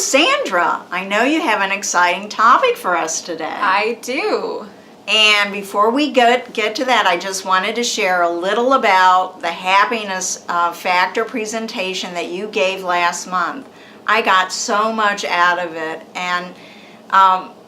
Sandra, I know you have an exciting topic for us today. I do. And before we get to that, I just wanted to share a little about the happiness factor presentation that you gave last month. I got so much out of it. And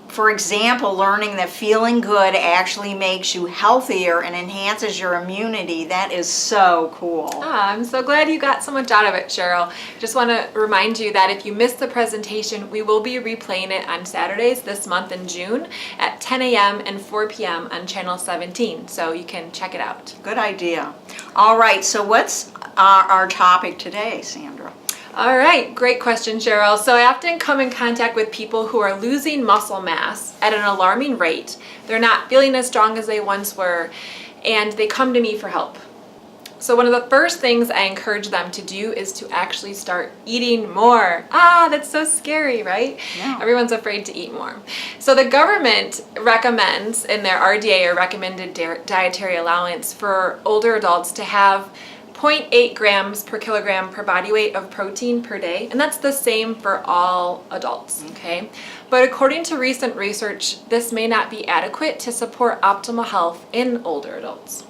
for example, learning that feeling good actually makes you healthier and enhances your immunity, that is so cool. I'm so glad you got so much out of it, Cheryl. Just want to remind you that if you missed the presentation, we will be replaying it on Saturdays this month in June at 10 a.m. and 4 p.m. on Channel 17, so you can check it out. Good idea. All right, so what's our topic today, Sandra? All right, great question, Cheryl. So I often come in contact with people who are losing muscle mass at an alarming rate. They're not feeling as strong as they once were, and they come to me for help. So one of the first things I encourage them to do is to actually start eating more. That's so scary, right? Yeah. Everyone's afraid to eat more. So the government recommends in their RDA, or recommended dietary allowance, for older adults to have 0.8 grams per kilogram per body weight of protein per day, and that's the same for all adults, okay? But according to recent research, this may not be adequate to support optimal health in older adults.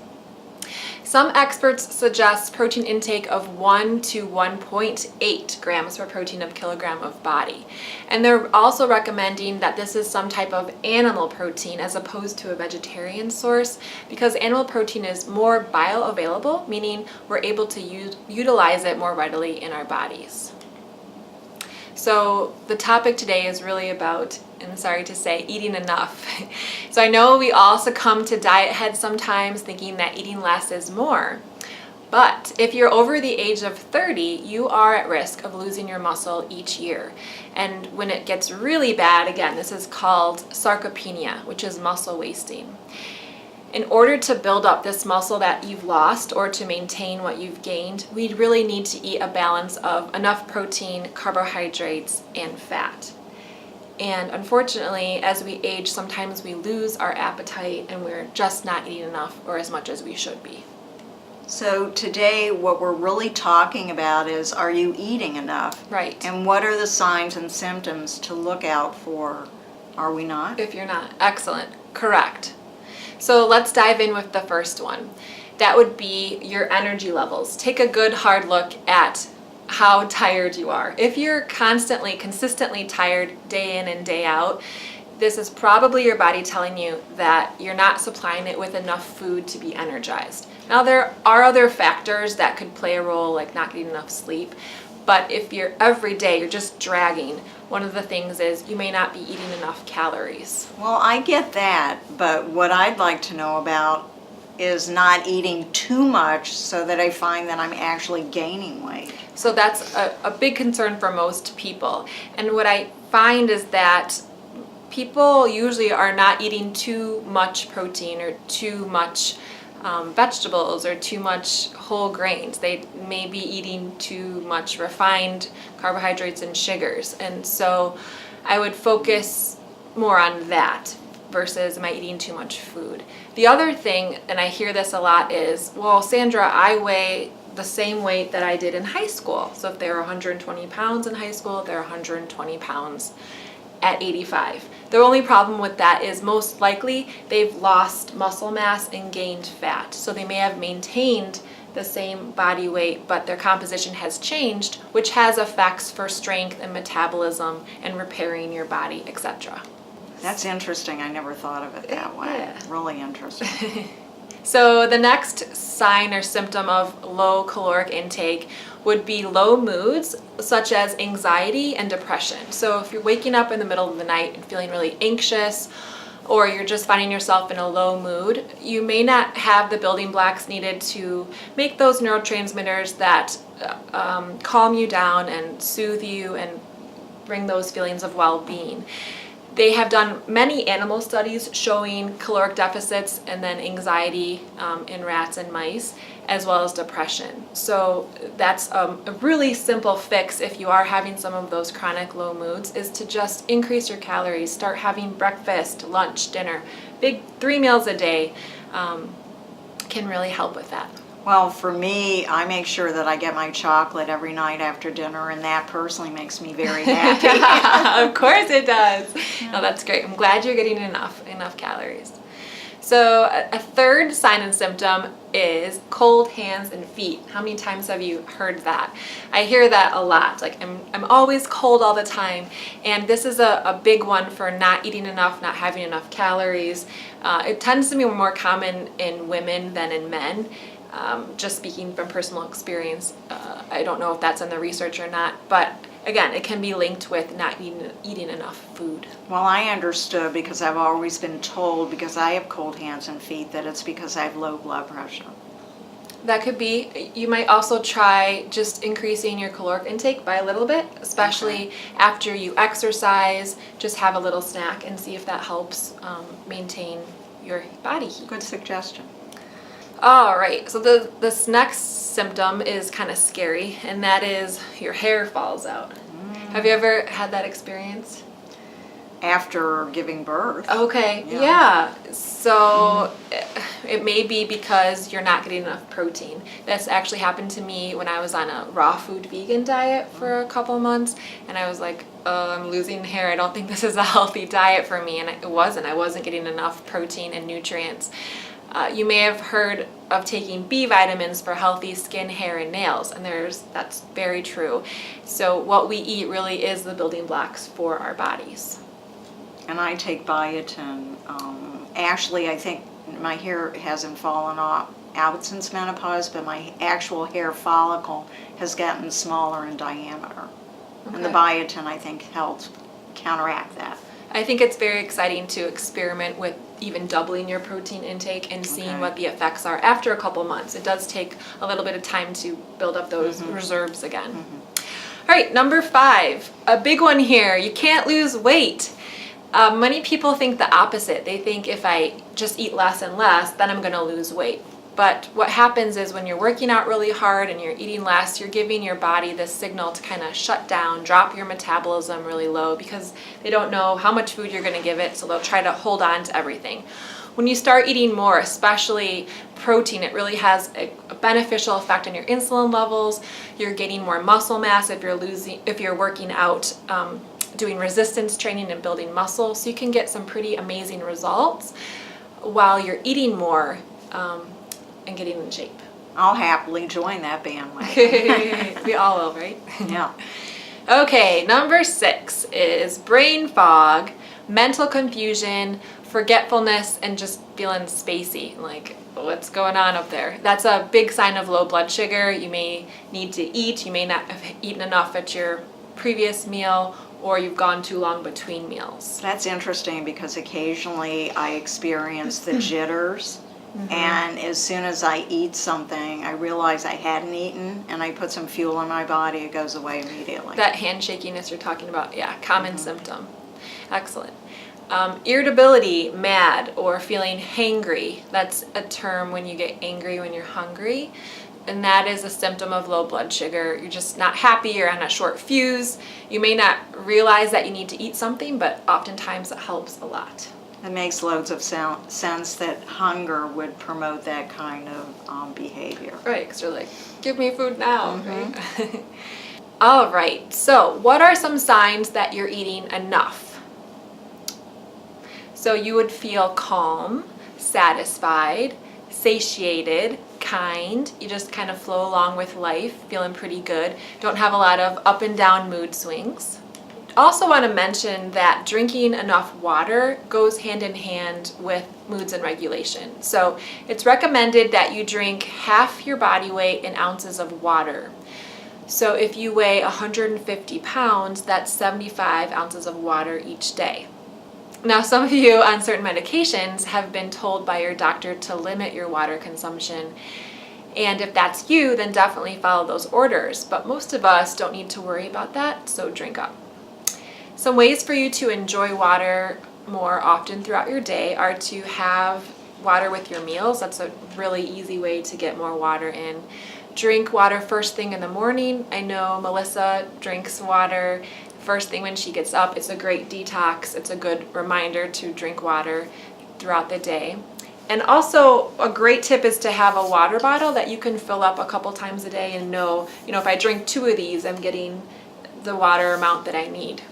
Some experts suggest protein intake of 1 to 1.8 grams per protein of kilogram of body. And they're also recommending that this is some type of animal protein as opposed to a vegetarian source, because animal protein is more bioavailable, meaning we're able to utilize it more readily in our bodies. So the topic today is really about, and sorry to say, eating enough. So I know we all succumb to diet heads sometimes, thinking that eating less is more. But if you're over the age of 30, you are at risk of losing your muscle each year. And when it gets really bad, again, this is called sarcopenia, which is muscle wasting. In order to build up this muscle that you've lost or to maintain what you've gained, we really need to eat a balance of enough protein, carbohydrates, and fat. And unfortunately, as we age, sometimes we lose our appetite and we're just not eating enough or as much as we should be. So today what we're really talking about is, are you eating enough? Right. And what are the signs and symptoms to look out for? Are we not? If you're not. Excellent. Correct. So let's dive in with the first one. That would be your energy levels. Take a good hard look at how tired you are. If you're consistently tired day in and day out, this is probably your body telling you that you're not supplying it with enough food to be energized. Now, there are other factors that could play a role, like not getting enough sleep, but if you're every day, you're just dragging, one of the things is you may not be eating enough calories. Well, I get that, but what I'd like to know about is not eating too much so that I find that I'm actually gaining weight. So that's a big concern for most people. And what I find is that people usually are not eating too much protein or too much vegetables or too much whole grains. They may be eating too much refined carbohydrates and sugars. And so I would focus more on that versus am I eating too much food. The other thing, and I hear this a lot, is, well, Sandra, I weigh the same weight that I did in high school. So if they're 120 pounds in high school, they're 120 pounds at 85. The only problem with that is most likely they've lost muscle mass and gained fat. So they may have maintained the same body weight, but their composition has changed, which has effects for strength and metabolism and repairing your body, etc. That's interesting. I never thought of it that way. Yeah. Really interesting. So the next sign or symptom of low caloric intake would be low moods, such as anxiety and depression. So if you're waking up in the middle of the night and feeling really anxious, or you're just finding yourself in a low mood, you may not have the building blocks needed to make those neurotransmitters that calm you down and soothe you and bring those feelings of well-being. They have done many animal studies showing caloric deficits and then anxiety in rats and mice, as well as depression. So that's a really simple fix if you are having some of those chronic low moods, is to just increase your calories. Start having breakfast, lunch, dinner. Big 3 meals a day can really help with that. Well, for me, I make sure that I get my chocolate every night after dinner, and that personally makes me very happy. Of course it does. No, that's great. I'm glad you're getting enough calories. So a third sign and symptom is cold hands and feet. How many times have you heard that? I hear that a lot. Like I'm always cold all the time. And this is a big one for not eating enough, not having enough calories. It tends to be more common in women than in men. Just speaking from personal experience, I don't know if that's in the research or not, but again, it can be linked with not eating enough food. Well, I understood because I've always been told, because I have cold hands and feet, that it's because I have low blood pressure. That could be. You might also try just increasing your caloric intake by a little bit, especially after you exercise. Just have a little snack and see if that helps maintain your body heat. Good suggestion. All right, so this next symptom is kind of scary, and that is your hair falls out. Have you ever had that experience? After giving birth. Okay, yeah. So it may be because you're not getting enough protein. That's actually happened to me when I was on a raw food vegan diet for a couple months, and I was like, oh, I'm losing hair. I don't think this is a healthy diet for me, and it wasn't. I wasn't getting enough protein and nutrients. You may have heard of taking B vitamins for healthy skin, hair, and nails, and that's very true. So what we eat really is the building blocks for our bodies. And I take biotin. Actually, I think my hair hasn't fallen out since menopause, but my actual hair follicle has gotten smaller in diameter. Okay. And the biotin, I think, helps counteract that. I think it's very exciting to experiment with even doubling your protein intake and seeing what the effects are after a couple months. It does take a little bit of time to build up those reserves again. All right, number 5, a big one here. You can't lose weight. Many people think the opposite. They think if I just eat less and less, then I'm going to lose weight. But what happens is when you're working out really hard and you're eating less, you're giving your body this signal to kind of shut down, drop your metabolism really low, because they don't know how much food you're going to give it, so they'll try to hold on to everything. When you start eating more, especially protein, it really has a beneficial effect on your insulin levels. You're gaining more muscle mass if you're working out, doing resistance training and building muscle, so you can get some pretty amazing results while you're eating more and getting in shape. I'll happily join that bandwagon. We all will, right? Yeah. Okay, number 6 is brain fog, mental confusion, forgetfulness, and just feeling spacey, like what's going on up there. That's a big sign of low blood sugar. You may need to eat. You may not have eaten enough at your previous meal, or you've gone too long between meals. That's interesting because occasionally I experience the jitters. And as soon as I eat something, I realize I hadn't eaten, and I put some fuel in my body, it goes away immediately. That handshakiness you're talking about, yeah, common symptom. Excellent. Irritability, mad, or feeling hangry. That's a term when you get angry when you're hungry, and that is a symptom of low blood sugar. You're just not happy, you're on a short fuse. You may not realize that you need to eat something, but oftentimes it helps a lot. It makes loads of sense that hunger would promote that kind of behavior. Right, because you're like, give me food now, right? All right, so what are some signs that you're eating enough? So you would feel calm, satisfied, satiated, kind. You just kind of flow along with life, feeling pretty good. Don't have a lot of up and down mood swings. Also want to mention that drinking enough water goes hand in hand with moods and regulation. So it's recommended that you drink half your body weight in ounces of water. So if you weigh 150 pounds, that's 75 ounces of water each day. Now, some of you on certain medications have been told by your doctor to limit your water consumption. And if that's you, then definitely follow those orders. But most of us don't need to worry about that, so drink up. Some ways for you to enjoy water more often throughout your day are to have water with your meals. That's a really easy way to get more water in. Drink water first thing in the morning. I know Melissa drinks water first thing when she gets up. It's a great detox. It's a good reminder to drink water throughout the day. And also a great tip is to have a water bottle that you can fill up a couple times a day and know, if I drink 2 of these, I'm getting the water amount that I need.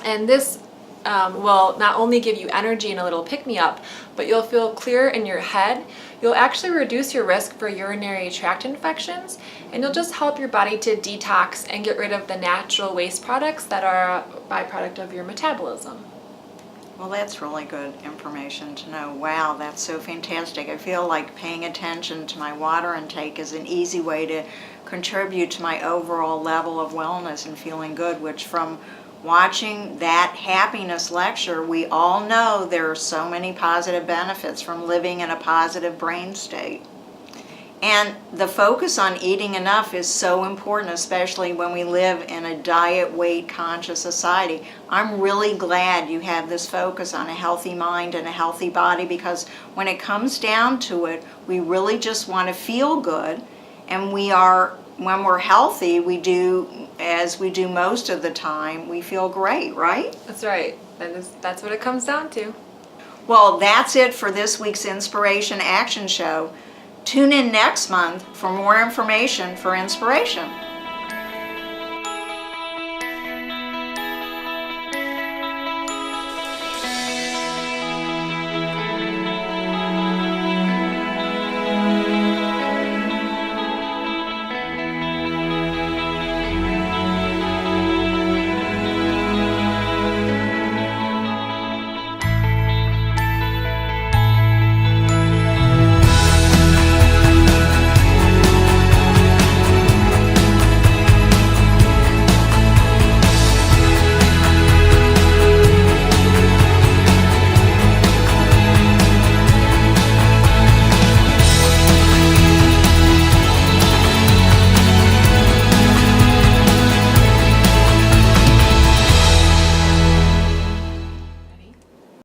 And this will not only give you energy and a little pick-me-up, but you'll feel clear in your head. You'll actually reduce your risk for urinary tract infections, and you'll just help your body to detox and get rid of the natural waste products that are a byproduct of your metabolism. Well, that's really good information to know. Wow, that's so fantastic. I feel like paying attention to my water intake is an easy way to contribute to my overall level of wellness and feeling good, which from watching that happiness lecture, we all know there are so many positive benefits from living in a positive brain state. And the focus on eating enough is so important, especially when we live in a diet weight conscious society. I'm really glad you have this focus on a healthy mind and a healthy body, because when it comes down to it, we really just want to feel good. And when we're healthy, we do, as we do most of the time, we feel great, right? That's right. That's what it comes down to. Well, that's it for this week's Inspiration Action Show. Tune in next month for more information for inspiration.